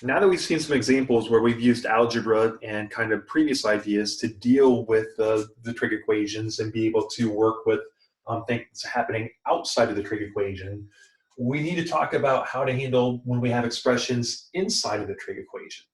Now that we've seen some examples where we've used algebra and kind of previous ideas to deal with the trig equations and be able to work with things happening outside of the trig equation, we need to talk about how to handle when we have expressions inside of the trig equation.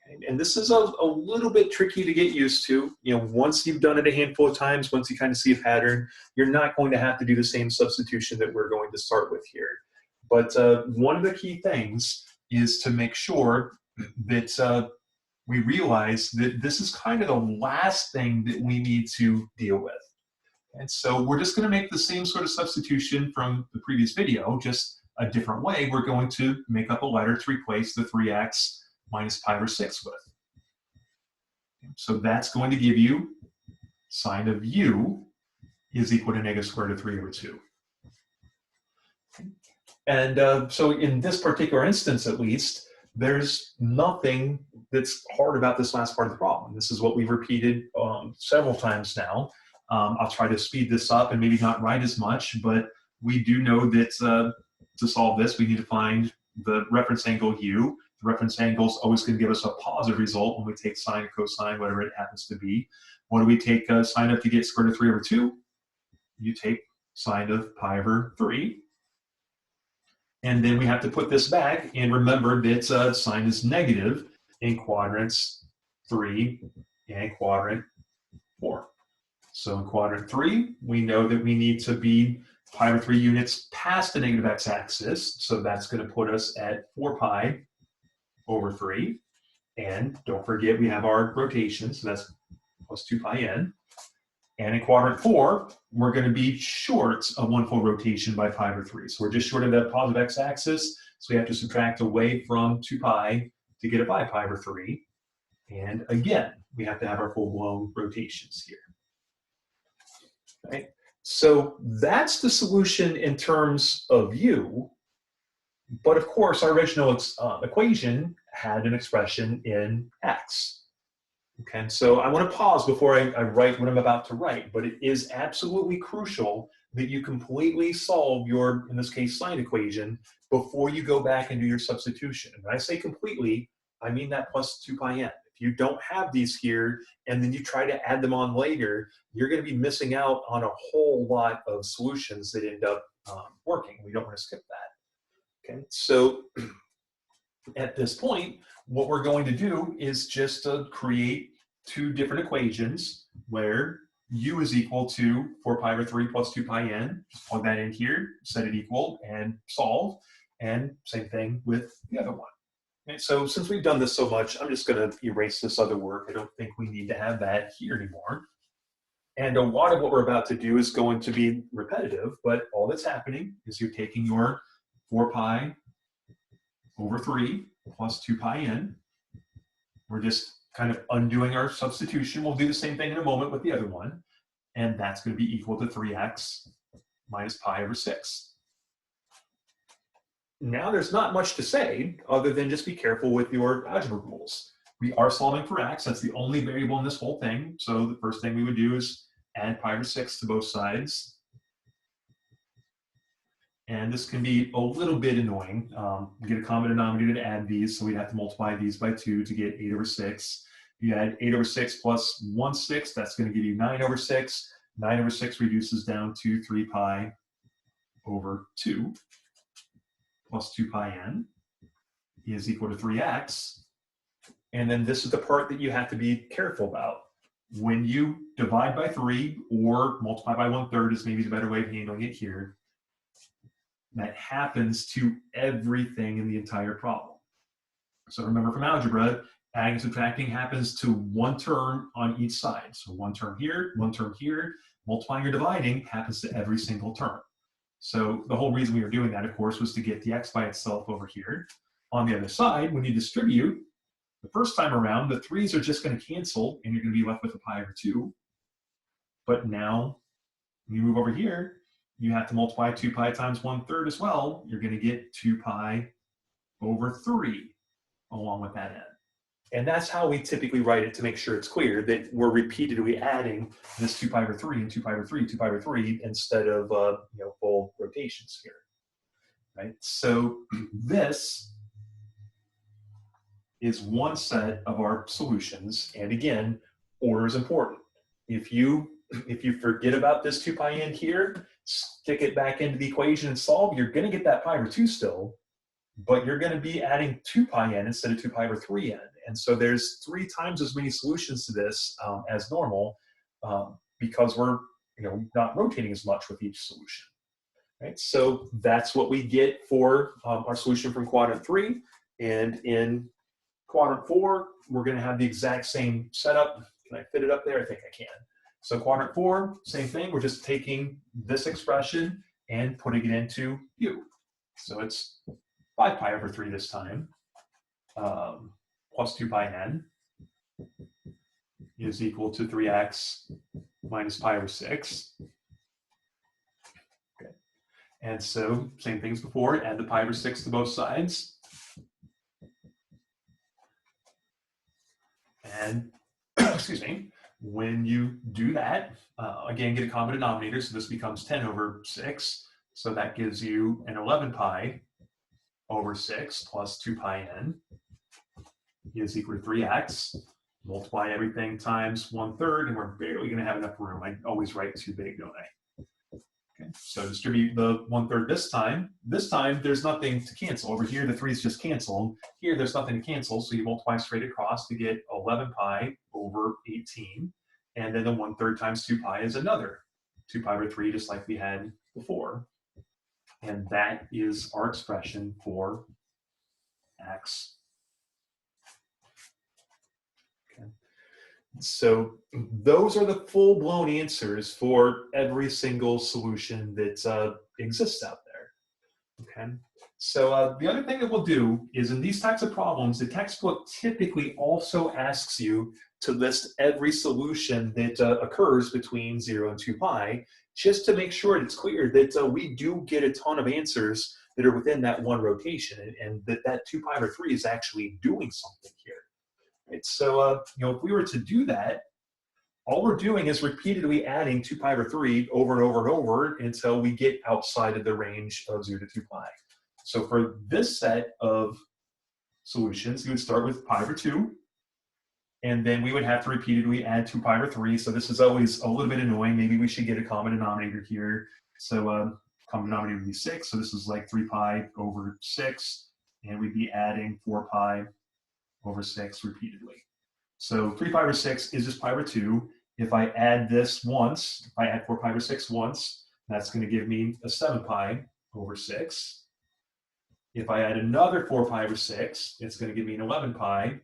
Okay? And this is a little bit tricky to get used to. You know, once you've done it a handful of times, once you kind of see a pattern, you're not going to have to do the same substitution that we're going to start with here. But one of the key things is to make sure that we realize that this is kind of the last thing that we need to deal with. And so we're just going to make the same sort of substitution from the previous video, just a different way. We're going to make up a letter to replace the 3x minus pi over 6 with. So that's going to give you sine of u is equal to negative square root of 3 over 2. And so in this particular instance, at least, there's nothing that's hard about this last part of the problem. This is what we've repeated several times now. I'll try to speed this up and maybe not write as much, but we do know that to solve this, we need to find the reference angle u. The reference angle is always going to give us a positive result when we take sine or cosine, whatever it happens to be. What do we take sine of to get square root of 3 over 2? You take sine of pi over 3. And then we have to put this back and remember that sine is negative in quadrants 3 and quadrant 4. So in quadrant 3, we know that we need to be pi over 3 units past the negative x-axis. So that's going to put us at 4 pi over 3. And don't forget we have our rotation, so that's plus 2 pi n. And in quadrant 4, we're going to be short of one full rotation by pi over 3. So we're just short of that positive x-axis. So we have to subtract away from 2 pi to get it by pi over 3. And again, we have to have our full-blown rotations here. Right? So that's the solution in terms of u. But of course, our original equation had an expression in x. Okay, so I want to pause before I write what I'm about to write, but it is absolutely crucial that you completely solve your, in this case, sine equation before you go back and do your substitution. And when I say completely, I mean that plus 2 pi n. If you don't have these here and then you try to add them on later, you're going to be missing out on a whole lot of solutions that end up working. We don't want to skip that. Okay, so at this point, what we're going to do is just create two different equations where u is equal to 4 pi over 3 plus 2 pi n. Just plug that in here, set it equal, and solve. And same thing with the other one. And so since we've done this so much, I'm just going to erase this other work. I don't think we need to have that here anymore. And a lot of what we're about to do is going to be repetitive, but all that's happening is you're taking your 4 pi over 3 plus 2 pi n. We're just kind of undoing our substitution. We'll do the same thing in a moment with the other one. And that's going to be equal to 3x minus pi over 6. Now there's not much to say other than just be careful with your algebra rules. We are solving for x. That's the only variable in this whole thing. So the first thing we would do is add pi over 6 to both sides. And this can be a little bit annoying. We get a common denominator to add these, so we'd have to multiply these by 2 to get 8 over 6. You add 8 over 6 plus 1/6, that's going to give you 9 over 6. 9 over 6 reduces down to 3 pi over 2 plus 2 pi n is equal to 3x. And then this is the part that you have to be careful about. When you divide by 3 or multiply by 1/3 is maybe the better way of handling it here, that happens to everything in the entire problem. So remember from algebra, adding and subtracting happens to one term on each side. So one term here, multiplying or dividing happens to every single term. So the whole reason we were doing that, of course, was to get the x by itself over here. On the other side, when you distribute, the first time around, the 3's are just going to cancel, and you're going to be left with a pi over 2. But now, when you move over here, you have to multiply 2 pi times 1/3 as well. You're going to get 2 pi over 3 along with that n. And that's how we typically write it to make sure it's clear that we're repeatedly adding this 2 pi over 3 and 2 pi over 3, 2 pi over 3 instead of full rotations here. Right? So this is one set of our solutions. And again, order is important. If you forget about this 2 pi n here, stick it back into the equation and solve, you're going to get that pi over 2 still, but you're going to be adding 2 pi n instead of 2 pi over 3 n. And so there's 3 times as many solutions to this as normal because we're not rotating as much with each solution. Right? So that's what we get for our solution from quadrant 3. And in quadrant 4, we're going to have the exact same setup. Can I fit it up there? I think I can. So quadrant 4, same thing. We're just taking this expression and putting it into u. So it's 5 pi over 3 this time, plus 2 pi n is equal to 3x minus pi over 6. Okay. And so same thing as before, add the pi over 6 to both sides. And, excuse me, when you do that, again, get a common denominator, so this becomes 10 over 6. So that gives you an 11 pi over 6 plus 2 pi n is equal to 3x. Multiply everything times 1/3, and we're barely going to have enough room. I always write too big, don't I? Okay, so distribute the 1/3 this time. This time, there's nothing to cancel. Over here, the 3's just canceled. Here, there's nothing to cancel, so you multiply straight across to get 11 pi over 18. And then the 1/3 times 2 pi is another 2 pi over 3, just like we had before. And that is our expression for x. Okay. So those are the full-blown answers for every single solution that exists out there. Okay. So the other thing that we'll do is in these types of problems, the textbook typically also asks you to list every solution that occurs between 0 and 2 pi, just to make sure it's clear that we do get a ton of answers that are within that one rotation, and that 2 pi over 3 is actually doing something here. Right? So if we were to do that, all we're doing is repeatedly adding 2 pi over 3 over and over and over until we get outside of the range of 0 to 2 pi. So for this set of solutions, you would start with pi over 2, and then we would have to repeatedly add 2 pi over 3. So this is always a little bit annoying. Maybe we should get a common denominator here. So common denominator would be 6. So this is like 3 pi over 6, and we'd be adding 4 pi over 6 repeatedly. So 3 pi over 6 is just pi over 2. If I add this once, if I add 4 pi over 6 once, that's going to give me a 7 pi over 6. If I add another 4 pi over 6, it's going to give me an 11 pi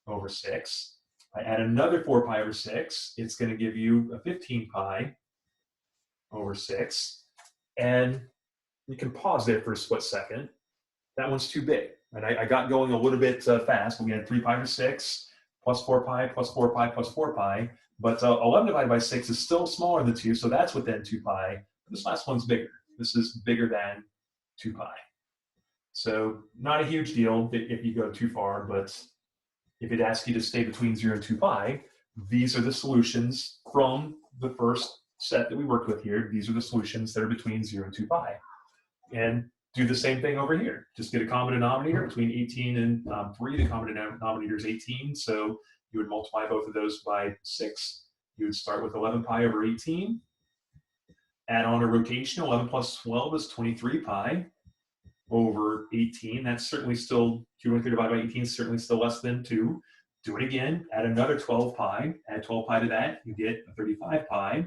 over 6. If I add another 4 pi over 6, it's going to give you a 15 pi over 6. And you can pause there for a split second. That one's too big. And I got going a little bit fast. We had 3 pi over 6, plus 4 pi, plus 4 pi, plus 4 pi. But 11 divided by 6 is still smaller than 2, so that's within 2 pi. This last one's bigger. This is bigger than 2 pi. So not a huge deal if you go too far, but if it asks you to stay between 0 and 2 pi, these are the solutions from the first set that we worked with here. These are the solutions that are between 0 and 2 pi. And do the same thing over here. Just get a common denominator between 18 and 3. The common denominator is 18, so you would multiply both of those by 6. You would start with 11 pi over 18. Add on a rotation. 11 plus 12 is 23 pi over 18. That's certainly still, 23 divided by 18 is certainly still less than 2. Do it again. Add another 12 pi. Add 12 pi to that. You get 35 pi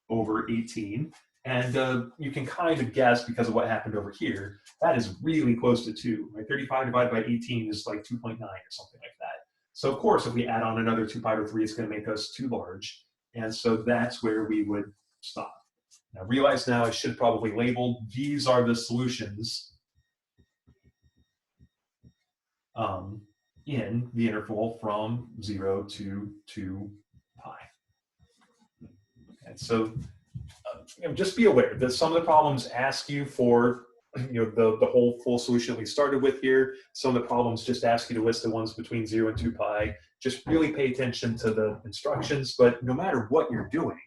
over 18. And you can kind of guess, because of what happened over here, that is really close to 2. Right? 35 divided by 18 is like 2.9 or something like that. So of course, if we add on another 2 pi over 3, it's going to make us too large. And so that's where we would stop. Now realize now I should probably label, these are the solutions in the interval from 0 to 2 pi. And so just be aware that some of the problems ask you for the whole full solution we started with here. Some of the problems just ask you to list the ones between 0 and 2 pi. Just really pay attention to the instructions, but no matter what you're doing,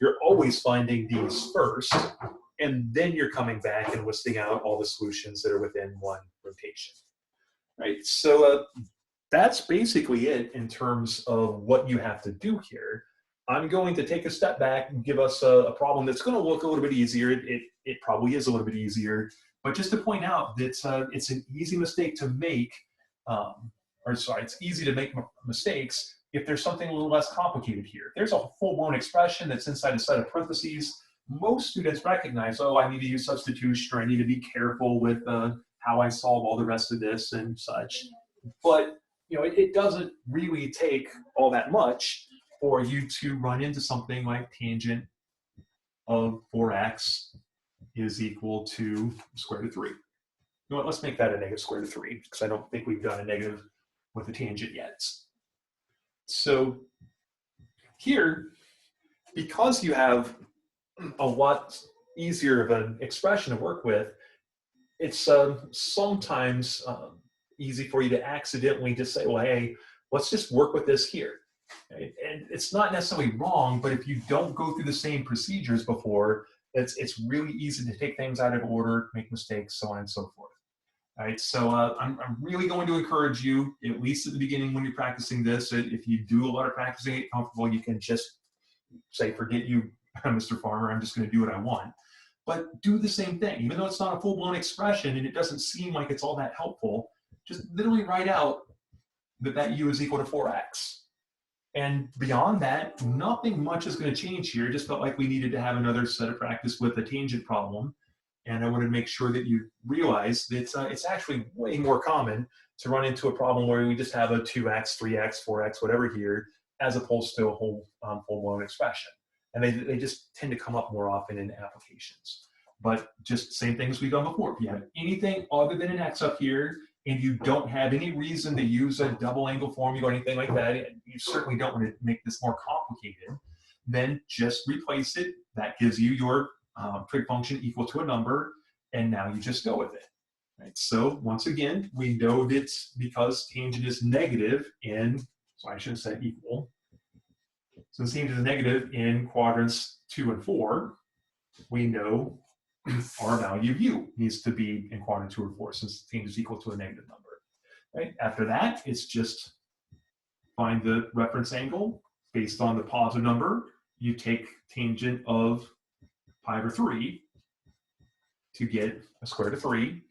you're always finding these first, and then you're coming back and listing out all the solutions that are within one rotation. right? So that's basically it in terms of what you have to do here. I'm going to take a step back and give us a problem that's going to look a little bit easier. It probably is a little bit easier, but just to point out that it's an easy mistake to make, it's easy to make mistakes if there's something a little less complicated here. If there's a full-blown expression that's inside a set of parentheses, most students recognize, oh, I need to use substitution, or I need to be careful with how I solve all the rest of this and such. But it doesn't really take all that much for you to run into something like tangent of 4x is equal to square root of 3. You know what, let's make that a negative square root of 3, because I don't think we've done a negative with a tangent yet. So here, because you have a lot easier of an expression to work with, it's sometimes easy for you to accidentally just say, well, hey, let's just work with this here. And it's not necessarily wrong, but if you don't go through the same procedures before, it's really easy to take things out of order, make mistakes, so on and so forth. All right, so I'm really going to encourage you, at least at the beginning when you're practicing this, if you do a lot of practicing, get comfortable, you can just say, forget you, Mr. Farmer, I'm just going to do what I want. But do the same thing, even though it's not a full-blown expression and it doesn't seem like it's all that helpful, just literally write out that u is equal to 4x. And beyond that, nothing much is going to change here. It just felt like we needed to have another set of practice with a tangent problem. And I wanted to make sure that you realize that it's actually way more common to run into a problem where we just have a 2x, 3x, 4x, whatever here, as opposed to a whole full-blown expression. And they just tend to come up more often in applications. But just same things we've done before. If you have anything other than an x up here, and you don't have any reason to use a double angle formula or anything like that, and you certainly don't want to make this more complicated, then just replace it. That gives you your trig function equal to a number, and now you just go with it. Right? So once again, we know that because tangent is negative in, so I should have said equal. So tangent is negative in quadrants 2 and 4. We know our value of u needs to be in quadrant 2 or 4, since tangent is equal to a negative number. Right? After that, it's just find the reference angle based on the positive number. You take tangent of pi over 3 to get a square root of 3.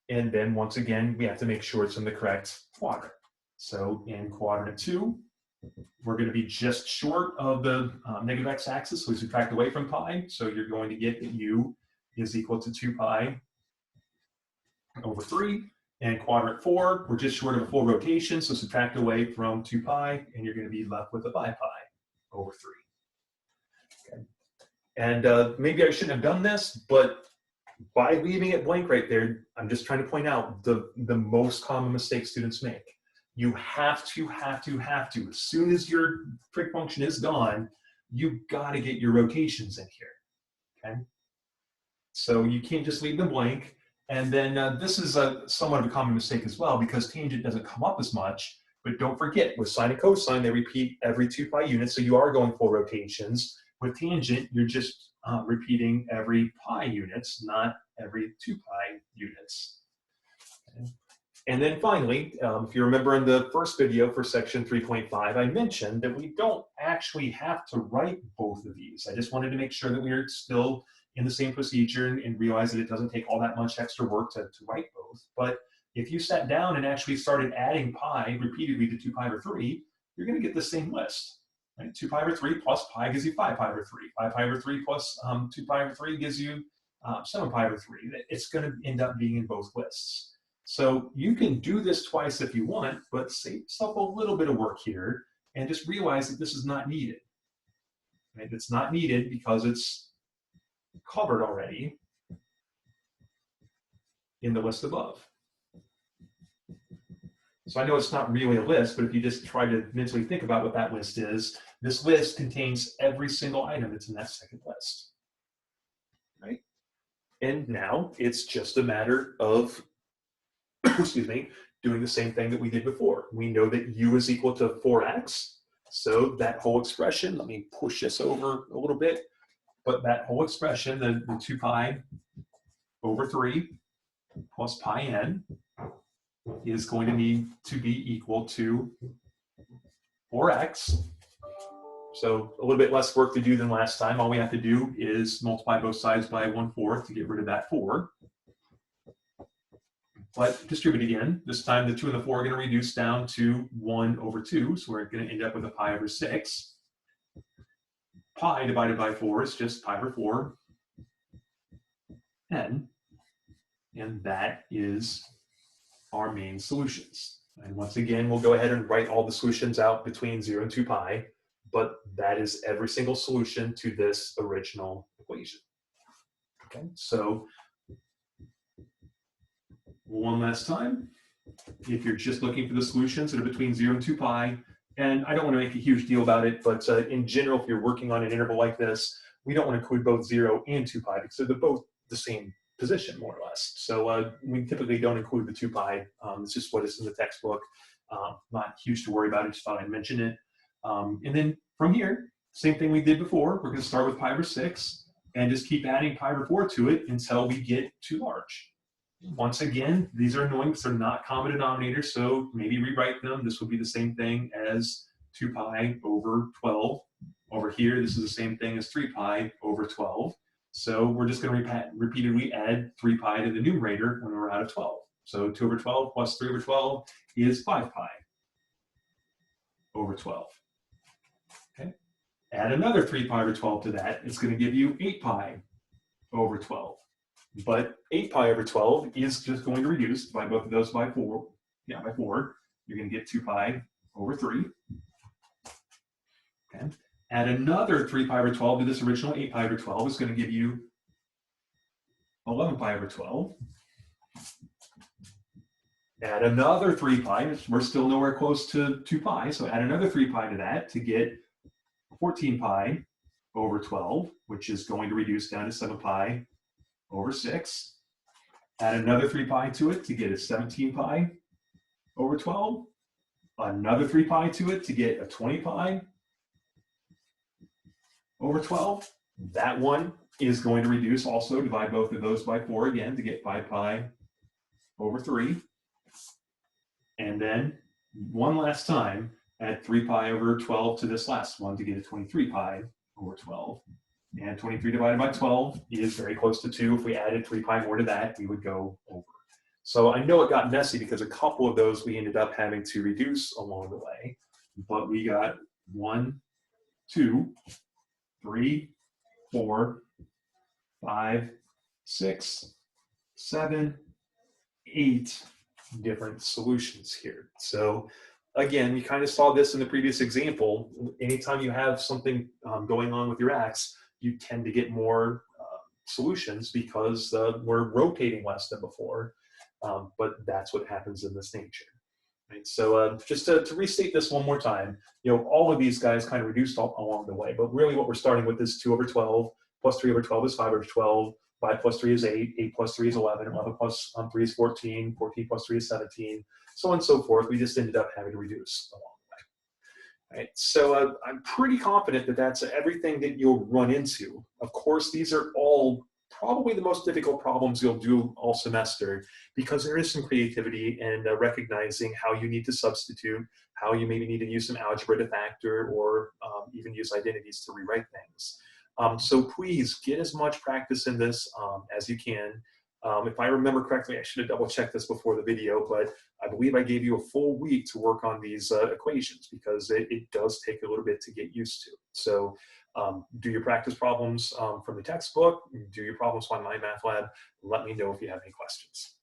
And then once again, we have to make sure it's in the correct quadrant. So in quadrant 2, we're going to be just short of the negative x-axis, so we subtract away from pi. So you're going to get that u is equal to 2 pi over 3. And quadrant 4, we're just short of a full rotation, so subtract away from 2 pi, and you're going to be left with a pi over 3. Okay. And maybe I shouldn't have done this, but by leaving it blank right there, I'm just trying to point out the most common mistake students make. You have to, as soon as your trig function is gone, you've got to get your rotations in here, okay? So you can't just leave them blank. And then this is somewhat of a common mistake as well, because tangent doesn't come up as much, but don't forget, with sine and cosine, they repeat every 2 pi units, so you are going full rotations. With tangent, you're just repeating every pi units, not every 2 pi units. Okay. And then finally, if you remember in the first video for section 3.5, I mentioned that we don't actually have to write both of these. I just wanted to make sure that we are still in the same procedure and realize that it doesn't take all that much extra work to write both. But if you sat down and actually started adding pi repeatedly to 2 pi over 3, you're going to get the same list. Right? 2 pi over 3 plus pi gives you 5 pi over 3. 5 pi over 3 plus 2 pi over 3 gives you 7 pi over 3. It's going to end up being in both lists. So you can do this twice if you want, but save yourself a little bit of work here and just realize that this is not needed. Right? It's not needed because it's covered already in the list above. So I know it's not really a list, but if you just try to mentally think about what that list is, this list contains every single item that's in that second list. Right? And now it's just a matter of excuse me, doing the same thing that we did before. We know that u is equal to 4x. So that whole expression, let me push this over a little bit, but that whole expression, the 2 pi over 3 plus pi n is going to need to be equal to 4x. So a little bit less work to do than last time. All we have to do is multiply both sides by 1/4 to get rid of that 4. But distribute again. This time the 2 and the 4 are going to reduce down to 1/2. So we're going to end up with a pi over 6. Pi divided by 4 is just pi over 4 n. And that is our main solutions. And once again, we'll go ahead and write all the solutions out between 0 and 2 pi. But that is every single solution to this original equation. Okay, so one last time, if you're just looking for the solutions that are between 0 and 2 pi, and I don't want to make a huge deal about it, but in general, if you're working on an interval like this, we don't want to include both 0 and 2 pi because they're both the same position, more or less. So we typically don't include the 2 pi. It's just what is in the textbook. Not huge to worry about, I just thought I'd mention it. And then from here, same thing we did before. We're going to start with pi over 6 and just keep adding pi over 4 to it until we get too large. Once again, these are annoying because they're not common denominators, so maybe rewrite them. This would be the same thing as 2 pi over 12. Over here, this is the same thing as 3 pi over 12. So we're just going to repeatedly add 3 pi to the numerator when we're out of 12. So 2 over 12 plus 3 over 12 is 5 pi over 12. Okay. Add another 3 pi over 12 to that. It's going to give you 8 pi over 12. But 8 pi over 12 is just going to reduce by both of those by 4. Yeah, by 4. You're going to get 2 pi over 3. Okay. Add another 3 pi over 12 to this original 8 pi over 12 is going to give you 11 pi over 12. Add another 3 pi. We're still nowhere close to 2 pi, so add another 3 pi to that to get 14 pi over 12, which is going to reduce down to 7 pi over 6. Add another 3 pi to it to get a 17 pi over 12. Another 3 pi to it to get a 20 pi over 12. That one is going to reduce also. Divide both of those by 4 again to get 5 pi over 3. And then one last time, add 3 pi over 12 to this last one to get a 23 pi over 12. And 23 divided by 12 is very close to 2. If we added 3 pi more to that, we would go over. So I know it got messy because a couple of those we ended up having to reduce along the way. But we got 1, 2, 3, 4, 5, 6, 7, 8 different solutions here. So again, you kind of saw this in the previous example. Anytime you have something going on with your axe, you tend to get more solutions because we're rotating less than before. But that's what happens in this nature. Right? So just to restate this one more time, all of these guys kind of reduced along the way, but really what we're starting with is 2 over 12, plus 3 over 12 is 5 over 12, 5 plus 3 is 8, 8 plus 3 is 11, 11 plus 3 is 14, 14 plus 3 is 17, so on and so forth. We just ended up having to reduce along the way. Right? So I'm pretty confident that that's everything that you'll run into. Of course, these are all probably the most difficult problems you'll do all semester because there is some creativity in recognizing how you need to substitute, how you maybe need to use some algebra to factor, or even use identities to rewrite things. So please get as much practice in this as you can. If I remember correctly, I should have double checked this before the video, but I believe I gave you a full week to work on these equations because it does take a little bit to get used to. So do your practice problems from the textbook, do your problems on MyMathLab. Let me know if you have any questions.